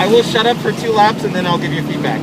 will shut up for 2 laps and then I'll give you feedback.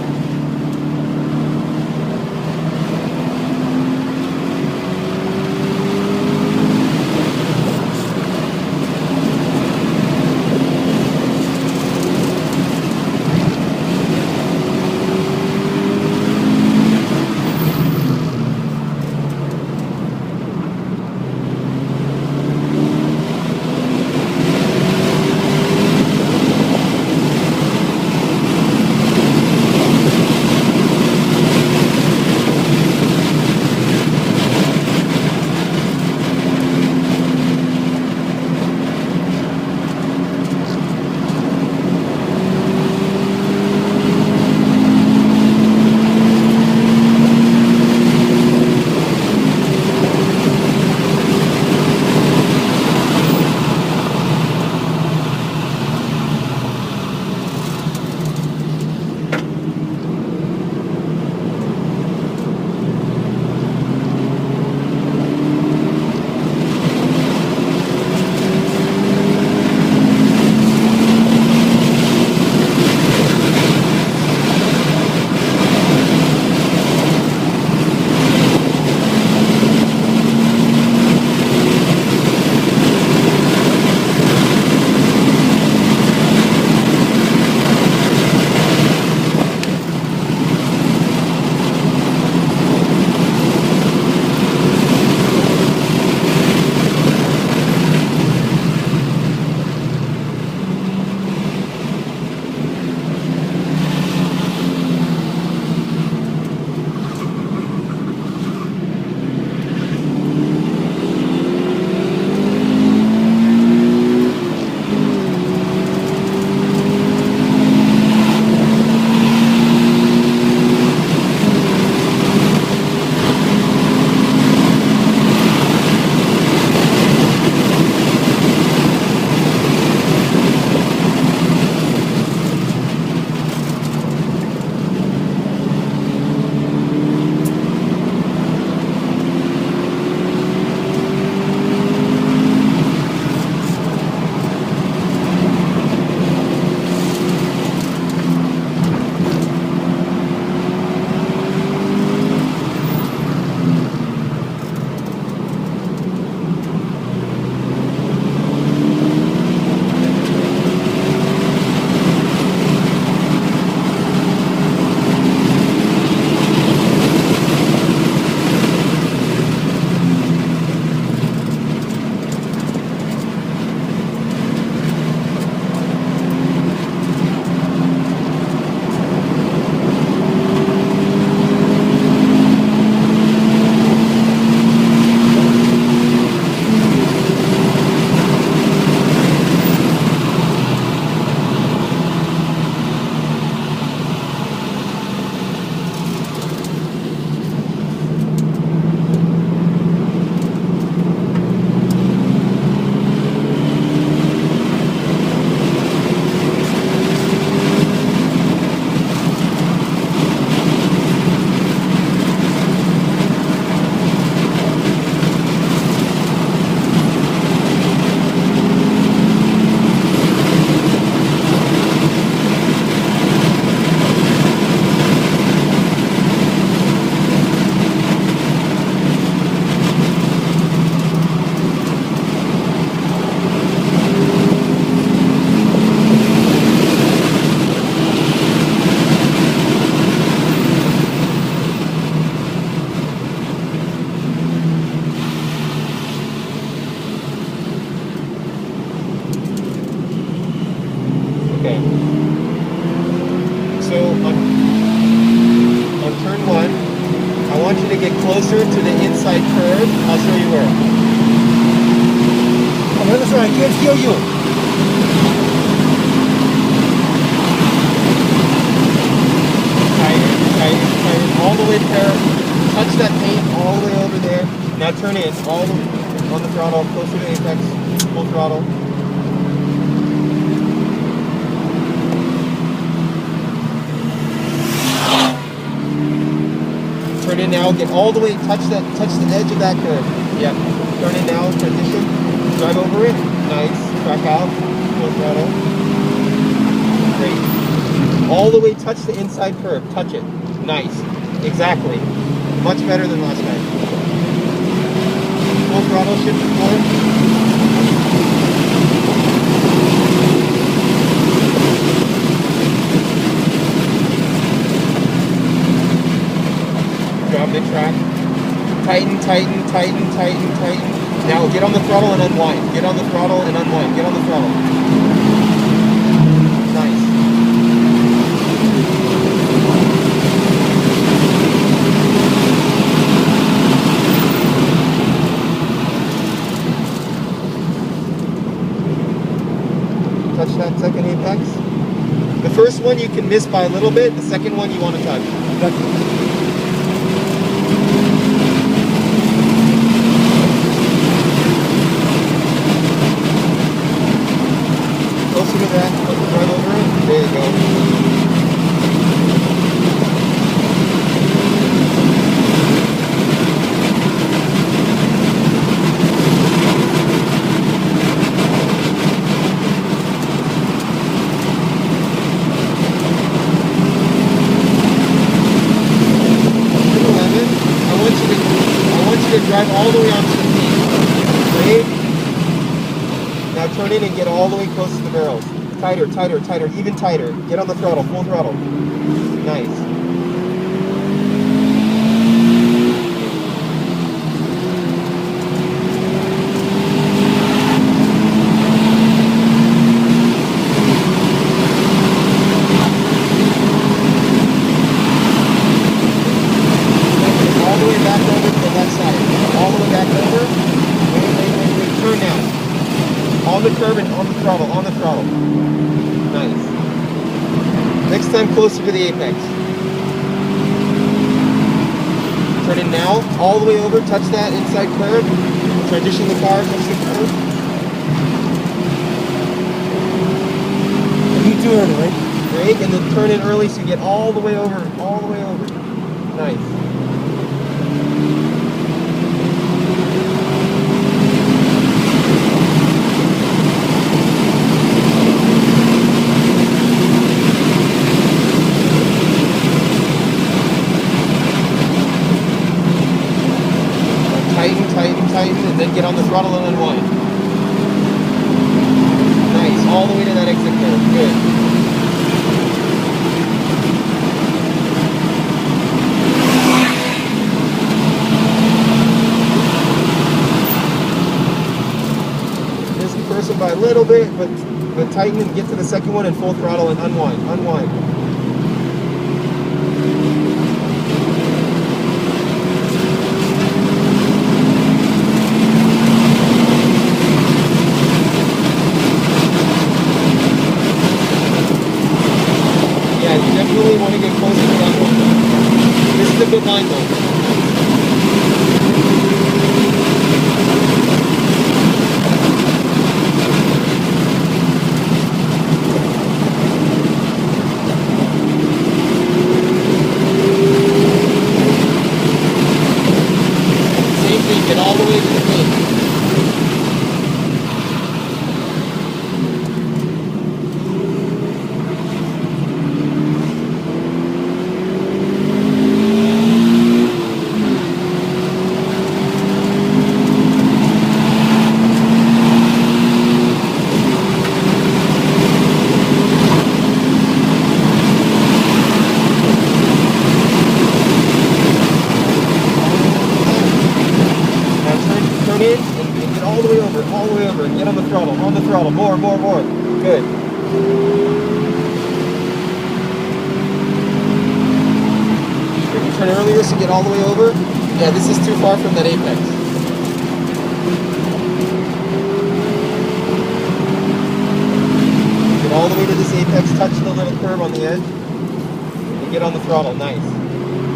Okay. So on turn 1, I want you to get closer to the inside curve. I'll show you where. I'm really sorry, I can't hear you. Tighten all the way there. Touch that paint all the way over there. Now turn in all on the throttle, closer to apex, full throttle. Turn in now, get all the way, touch the edge of that curve. Yep. Turn in now, transition, drive over it. Nice. Track out, full throttle. Great. All the way, touch the inside curb. Touch it. Nice. Exactly. Much better than last time. Full throttle, shift to forward. Drop mid-track. Tighten, tighten, tighten, tighten, tighten. Now get on the throttle and unwind. Get on the throttle and unwind. Get on the throttle. Nice. Touch that second apex. The first one you can miss by a little bit. The second one you want to touch. Closer to that, drive over it. There you go. Drive all the way onto the peak. Brake. Now turn in and get all the way close to the barrels. Tighter, tighter, tighter, even tighter. Get on the throttle, full throttle. Nice. All the way back over to the left side. All the way back over. Wait. Turn now. On the curb and on the throttle, on the throttle. Nice. Next time closer to the apex. Turn in now. All the way over. Touch that inside curb. Transition the car. Touch the curb. You too early, right? Brake and then turn in early so you get all the way over. All the way over. Nice. Tighten, and then get on the throttle and unwind. Nice, all the way to that exit curve. Good. Miss the first one by a little bit, but tighten and get to the second one and full throttle and unwind. Unwind. Want to get closer to that one. This is a good line though. Same thing, get all the way to the paint. More. Good. You can turn earlier so you get all the way over. Yeah, this is too far from that apex. Get all the way to this apex, touch the little curve on the edge, and get on the throttle. Nice.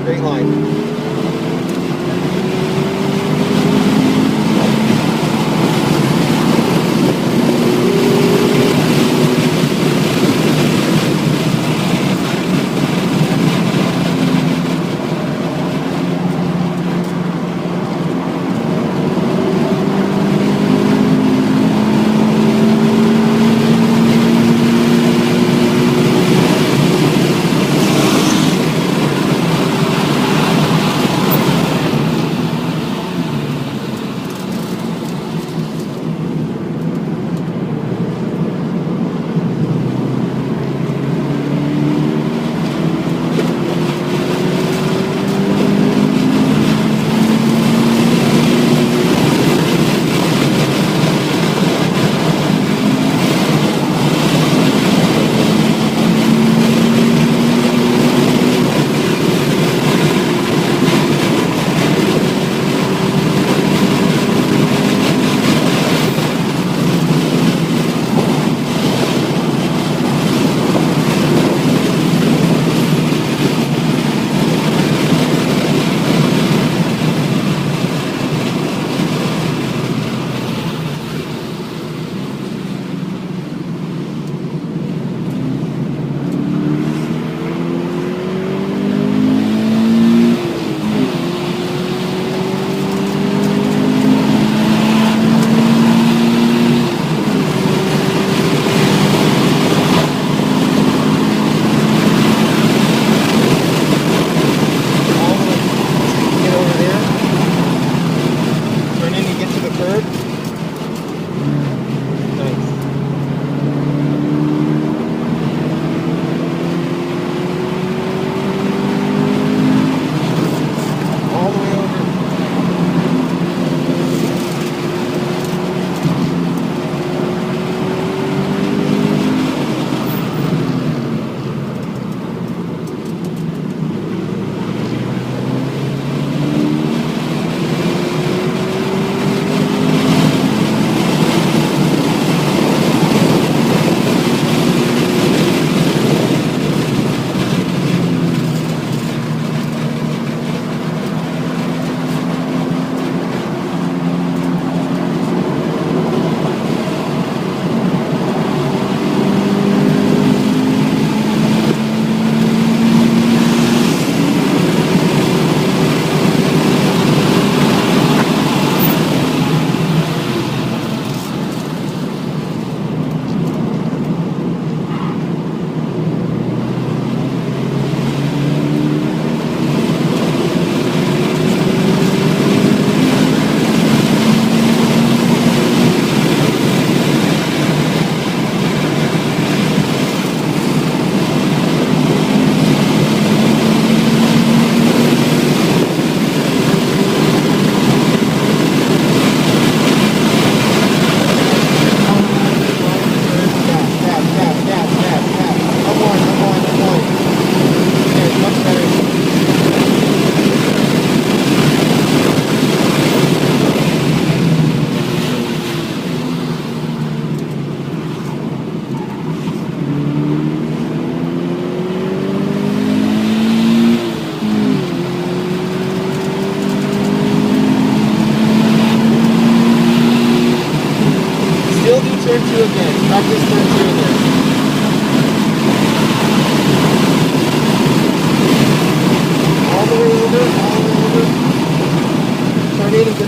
Great line.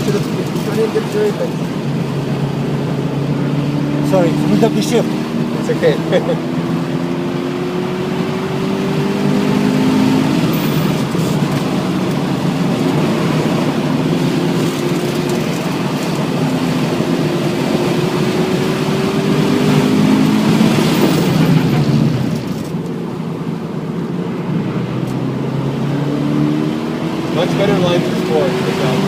should have turn in, get very fast. Sorry, we got the shift. It's okay. Much better line for sport. Good job.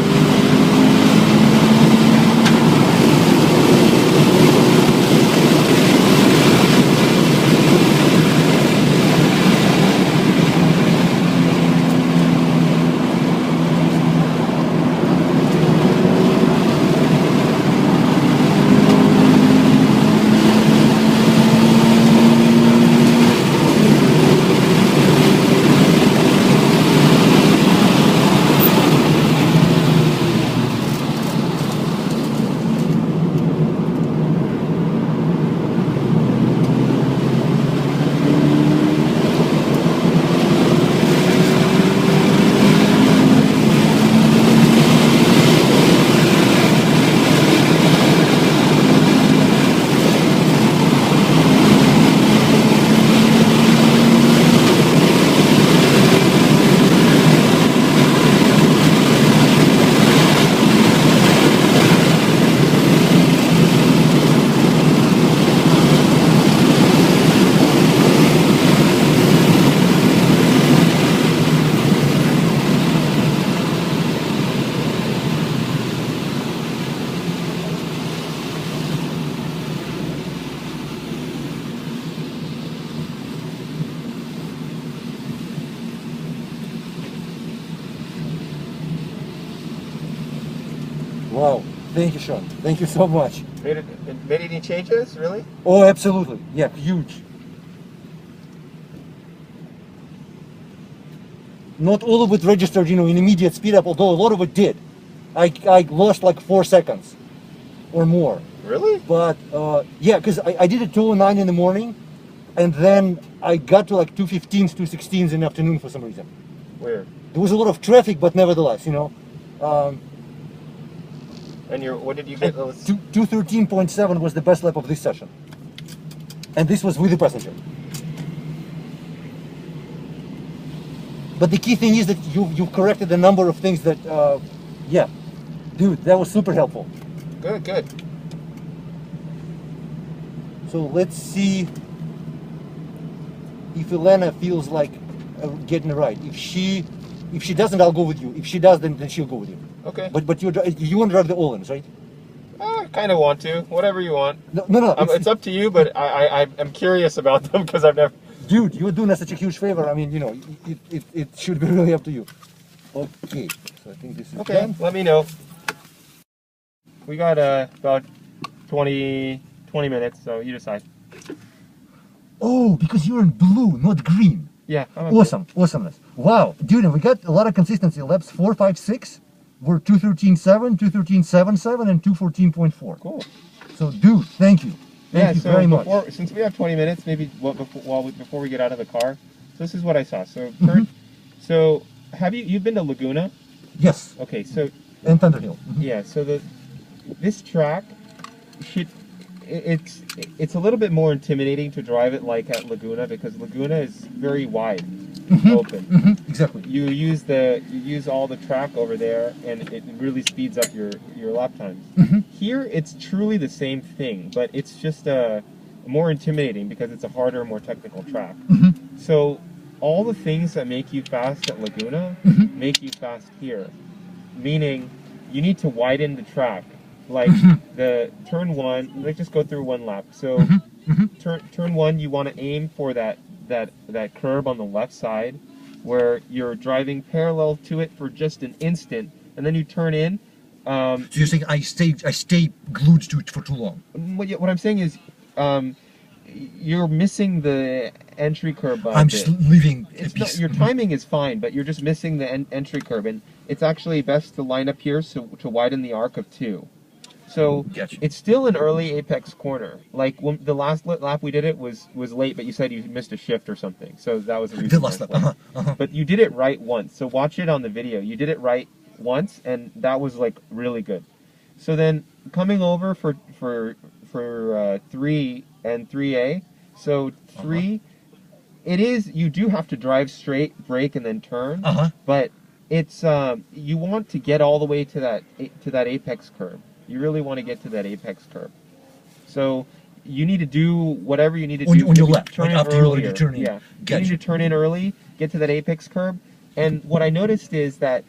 Wow, thank you, Sean. Thank you so much. Made any changes, really? Oh, absolutely. Yeah, huge. Not all of it registered, in immediate speed up, although a lot of it did. I lost like 4 seconds or more. Really? But yeah, because I did it 2:09 in the morning, and then I got to like 2:15s, 2:16s in the afternoon for some reason. Weird. There was a lot of traffic, but nevertheless, And what did you get? 2:13.7 was the best lap of this session. And this was with the passenger. But the key thing is that you've corrected a number of things that, yeah, dude, that was super helpful. Good, good. So let's see if Elena feels like getting it right. If she doesn't, I'll go with you. If she does, then she'll go with you. Okay. But you want to drive the All-ins, right? I kind of want to. Whatever you want. No. It's up to you, but I'm curious about them because I've never... Dude, you're doing us such a huge favor. I mean, it should be really up to you. Okay, so I think this is Okay, done. let me know. We got about 20 minutes, so you decide. Oh, because you're in blue, not green. Yeah. Awesome, awesomeness. Wow, dude, and we got a lot of consistency. Laps 4, 5, 6 were 2:13.7, 2:13.77, and 2:14.4. Cool. So, dude, thank you. Thank you very much. Since we have 20 minutes, maybe before we get out of the car, so this is what I saw. So, so have you've been to Laguna? Yes. Okay, so And Thunderhill. yeah, so this track it's a little bit more intimidating to drive it like at Laguna because Laguna is very wide, open. Exactly. You use all the track over there, and it really speeds up your lap times. Here, it's truly the same thing, but it's just more intimidating because it's a harder, more technical track. So all the things that make you fast at Laguna make you fast here, meaning you need to widen the track. Like the turn 1, let's just go through one lap. So turn 1, you want to aim for that curb on the left side where you're driving parallel to it for just an instant, and then you turn in. So you're saying I stay glued to it for too long? What I'm saying is, you're missing the entry curb. I'm just leaving. Your timing is fine, but you're just missing the entry curb, and it's actually best to line up here to widen the arc of 2. So Gotcha. It's still an early apex corner. Like when the last lap we did it was late, but you said you missed a shift or something. So that was the reason. The last lap. But you did it right once. So watch it on the video. You did it right once, and that was like really good. So then coming over for 3 and 3A. So 3, it is, you do have to drive straight, brake, and then turn. But it's you want to get all the way to that apex curb. You really want to get to that apex curb. So you need to do whatever you need to do on your left, turn right in after earlier. you turn in. Yeah, Gotcha. you need to turn in early, get to that apex curb. And what I noticed is that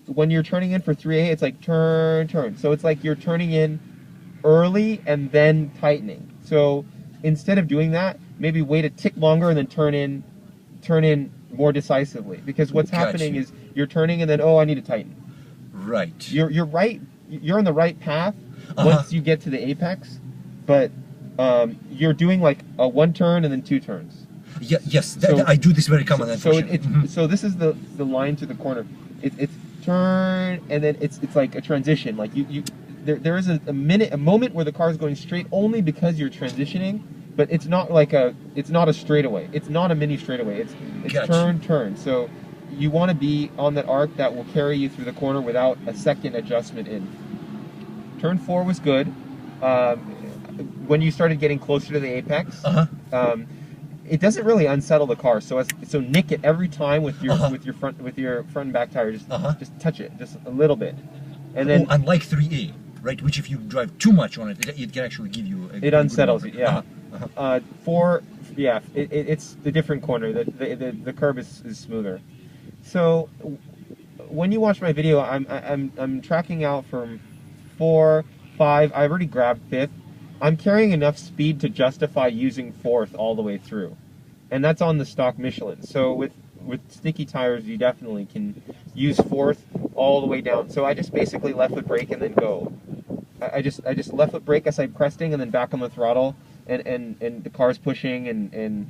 when you're turning in for 3A, it's like turn, turn. So it's like you're turning in early and then tightening. So instead of doing that, maybe wait a tick longer and then turn in more decisively. Because what's happening is you're turning and then, oh, I need to tighten. Right. You're right. You're on the right path once you get to the apex, but you're doing like a 1 turn and then 2 turns. Yeah. Yes. I do this very common. So this is the line to the corner. It's turn and then it's like a transition. Like there is a moment where the car is going straight only because you're transitioning, but it's not like it's not a straightaway. It's not a mini straightaway. It's Gotcha. turn. So you want to be on that arc that will carry you through the corner without a second adjustment in. Turn 4 was good. When you started getting closer to the apex, it doesn't really unsettle the car. So nick it every time with your front and back tire. Just touch it just a little bit, and then unlike 3A, right? Which if you drive too much on it, it can actually give you. It unsettles you. Yeah. 4, yeah. It's the different corner. The curb is smoother. So when you watch my video, I'm tracking out from 4, 5. I've already grabbed 5th. I'm carrying enough speed to justify using 4th all the way through, and that's on the stock Michelin. So with sticky tires, you definitely can use 4th all the way down. So I just basically left foot brake and then go. I just left foot brake as I'm cresting and then back on the throttle, and the car's pushing and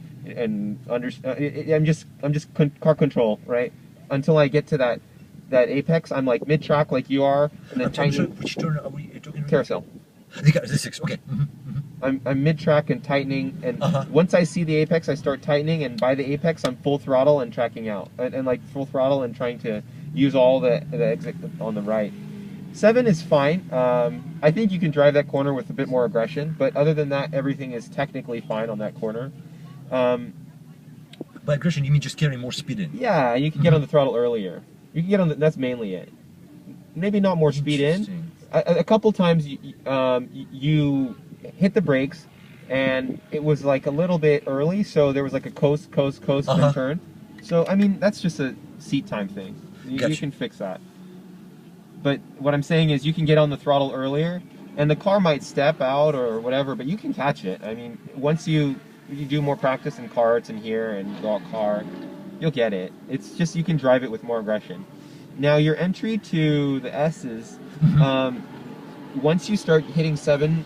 I'm just car control, right, until I get to that apex. I'm like mid track like you are, and then tightening. Which turn are we talking about? Carousel. The 6, okay. I'm mid-track and tightening, and once I see the apex, I start tightening, and by the apex, I'm full throttle and tracking out, and like full throttle and trying to use all the exit on the right. 7 is fine. I think you can drive that corner with a bit more aggression, but other than that, everything is technically fine on that corner. By aggression, you mean just carry more speed in? Yeah, you can get on the throttle earlier. You can get on that's mainly it. Maybe not more speed in. A couple times you hit the brakes, and it was like a little bit early, so there was like a coast and then turn. So I mean that's just a seat time thing. You can fix that. But what I'm saying is you can get on the throttle earlier, and the car might step out or whatever, but you can catch it. I mean, once you do more practice in karts and here and go out car, you'll get it. It's just you can drive it with more aggression. Now your entry to the S's, once you start hitting 7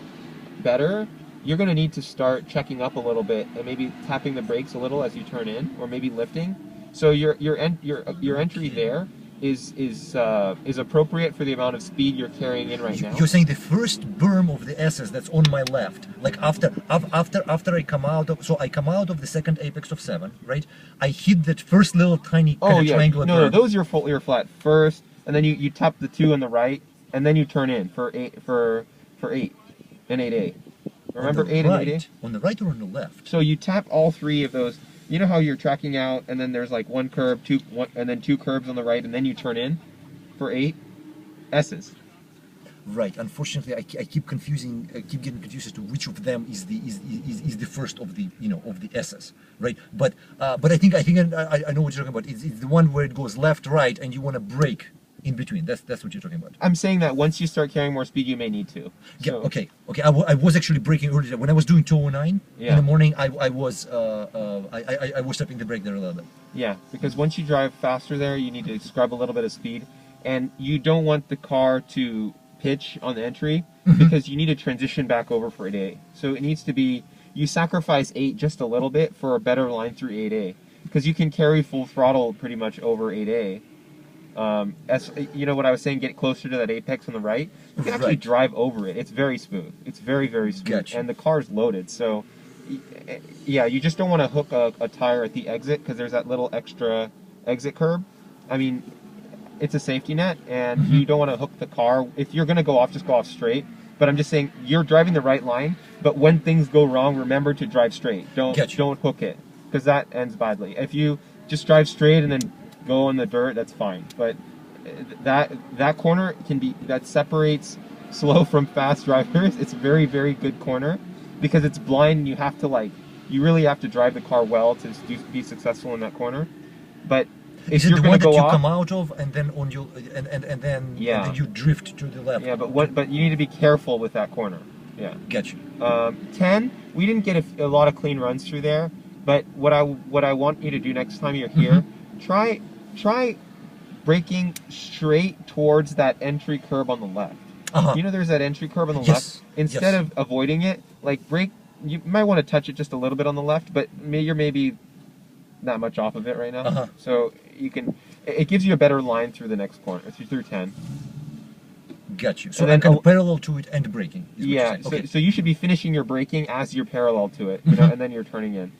better, you're going to need to start checking up a little bit and maybe tapping the brakes a little as you turn in, or maybe lifting. So your entry there is appropriate for the amount of speed you're carrying in right now. You're saying the first berm of the S's that's on my left, like after I come out of, so I come out of the second apex of 7, right? I hit that first little tiny kind of triangular berm. No, those you're flat first, and then you tap the 2 on the right, and then you turn in for 8 and 8A. Remember 8 and 8A? On the right or on the left? So you tap all 3 of those. You know how you're tracking out, and then there's like 1 curb, 2, and then 2 curbs on the right, and then you turn in for 8 S's. Right. Unfortunately, I keep getting confused as to which of them is the first of the of the S's. Right. But I think I know what you're talking about. It's the one where it goes left, right, and you want to brake in between. That's what you're talking about. I'm saying that once you start carrying more speed, you may need to. Yeah. Okay. I was actually braking earlier when I was doing 209 in the morning. I was stepping the brake there a little bit. Yeah, because once you drive faster there, you need to scrub a little bit of speed, and you don't want the car to pitch on the entry because you need to transition back over for 8A. So it needs to be, you sacrifice 8 just a little bit for a better line through 8A, because you can carry full throttle pretty much over 8A. As you know what I was saying, get closer to that apex on the right, you can actually drive over it. It's very smooth. It's very, very smooth. Gotcha. And the car's loaded, so yeah, you just don't want to hook a tire at the exit because there's that little extra exit curb. I mean, it's a safety net, and you don't want to hook the car. If you're going to go off, just go off straight. But I'm just saying, you're driving the right line, but when things go wrong, remember to drive straight. Don't hook it, because that ends badly. If you just drive straight and then go in the dirt, that's fine. But that corner that separates slow from fast drivers. It's a very, very good corner, because it's blind, and you really have to drive the car well to be successful in that corner. But if you're going to go off, come out of, and then on your and then you drift to the left. Yeah, but you need to be careful with that corner. Yeah. Got you. 10. We didn't get a lot of clean runs through there, but what I want you to do next time you're here, try braking straight towards that entry curb on the left. You know, there's that entry curb on the left. Instead of avoiding it, like brake. You might want to touch it just a little bit on the left, but you're maybe not much off of it right now. So you can. It gives you a better line through the next corner, through 10. Got you. So then kind of parallel to it and braking. Yeah. So you should be finishing your braking as you're parallel to it, you know, and then you're turning in.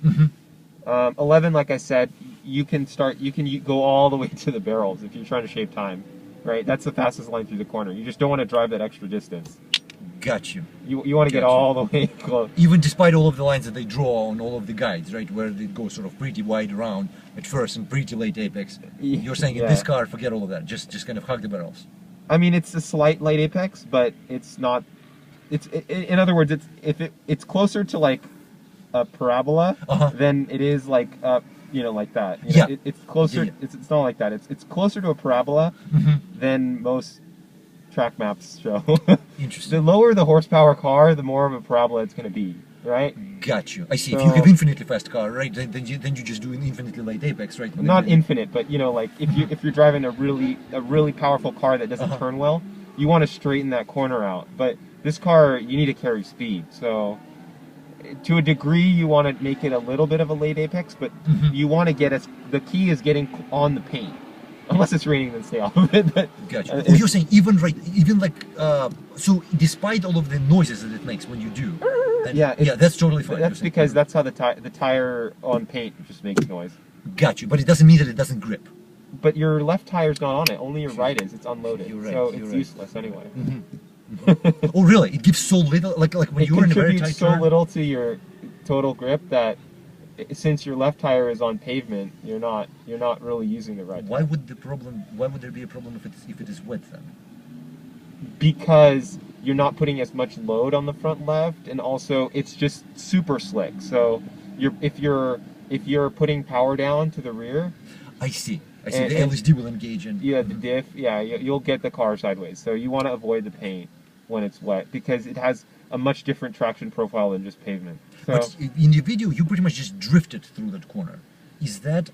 11, like I said, you can go all the way to the barrels if you're trying to shave time, right? That's the fastest line through the corner. You just don't want to drive that extra distance. Got you. You want to get all the way close. Even despite all of the lines that they draw on all of the guides, right, where they go sort of pretty wide around at first and pretty late apex, you're saying in this car, forget all of that. Just kind of hug the barrels. I mean, it's a slight light apex, but it's not. In other words, it's closer to like a parabola than it is like like that. You know, it's closer. Yeah. It's not like that. It's closer to a parabola than most track maps show. Interesting. The lower the horsepower car, the more of a parabola it's going to be, right? Got you. I see. So, if you have infinitely fast car, right, then you just do an infinitely light apex, right? Not infinite, but like if you're driving a really powerful car that doesn't turn well, you want to straighten that corner out. But this car, you need to carry speed, so to a degree you want to make it a little bit of a late apex, but you want to get the key is getting on the paint. Unless it's raining, then stay off of it. But, gotcha. You're saying so despite all of the noises that it makes when you do, that's totally fine. That's because that's how the tire on paint just makes noise. Got you, but it doesn't mean that it doesn't grip. But your left tire's not on it. Only your right is. It's unloaded, so it's useless anyway. Oh, really? It gives so little, like when you're in a very tight turn? So little to your total grip that, since your left tire is on pavement, you're not really using the right tire. Why would there be a problem if it is wet then? Because you're not putting as much load on the front left, and also it's just super slick. So if you're putting power down to the rear, I see. The LSD will engage in. Yeah, the diff. Yeah, you'll get the car sideways. So you want to avoid the paint when it's wet, because it has a much different traction profile than just pavement. So, but in the video, you pretty much just drifted through that corner. Is that,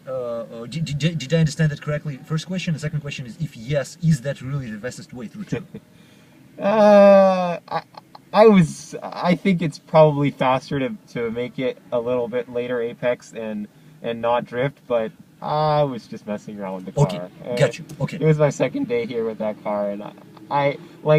did I understand that correctly? First question. The second question is, if yes, is that really the fastest way through too? I think it's probably faster to make it a little bit later apex and not drift, but I was just messing around with the car. Okay, got you. Okay. It was my second day here with that car, and I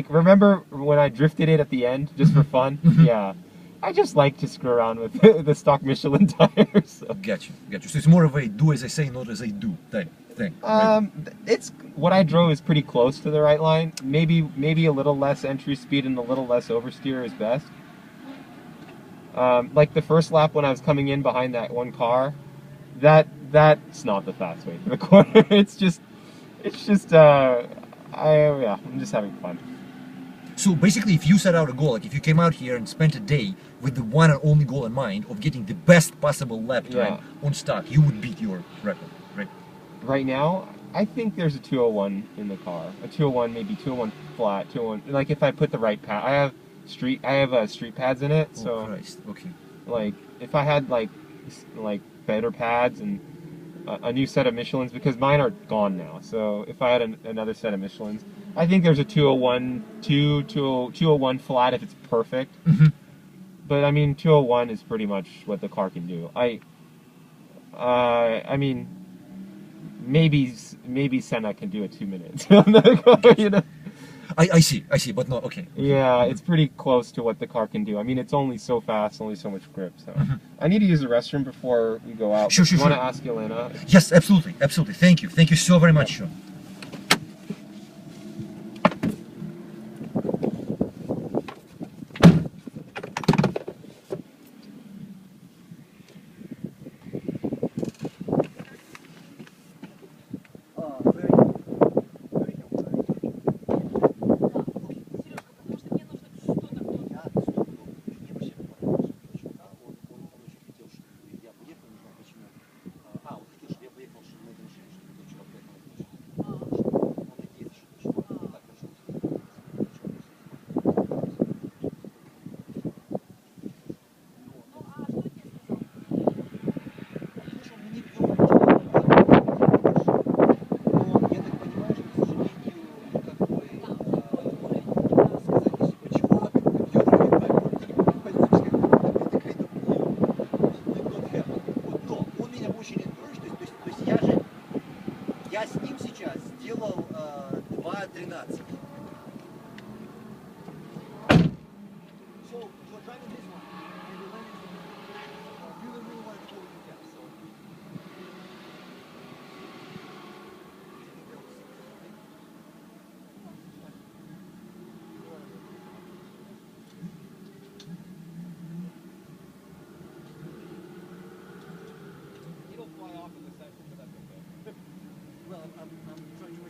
remember when I drifted it at the end just for fun. Yeah, I just like to screw around with the stock Michelin tires. So. Got you. So it's more of a do as I say, not as I do type thing. Right? It's what I drove is pretty close to the right line. Maybe a little less entry speed and a little less oversteer is best. Like the first lap when I was coming in behind that one car, that's not the fast way to the corner. It's just I'm just having fun. So basically, if you set out a goal, like if you came out here and spent a day with the one and only goal in mind of getting the best possible lap time on stock, you would beat your record, right? Right now, I think there's a 201 in the car. A 201, maybe 201 flat, 201. Like if I put the right pad, I have street pads in it. So, oh Christ. Okay. Like if I had like better pads and a new set of Michelins, because mine are gone now. So if I had another set of Michelins, I think there's a 201 flat if it's perfect. But I mean, 201 is pretty much what the car can do. I mean, maybe Senna can do it 2 minutes on the car, you know. I see, but no, okay. Yeah, it's pretty close to what the car can do. I mean, it's only so fast, only so much grip. So, I need to use the restroom before we go out. Sure. You want to ask Elena? Yes, absolutely. Thank you so very much. Sure. ним сейчас сделал 2.13. So you're driving this one, and the line is really want to hold you down. So It'll fly off in the second, but that's okay. well, I'm trying to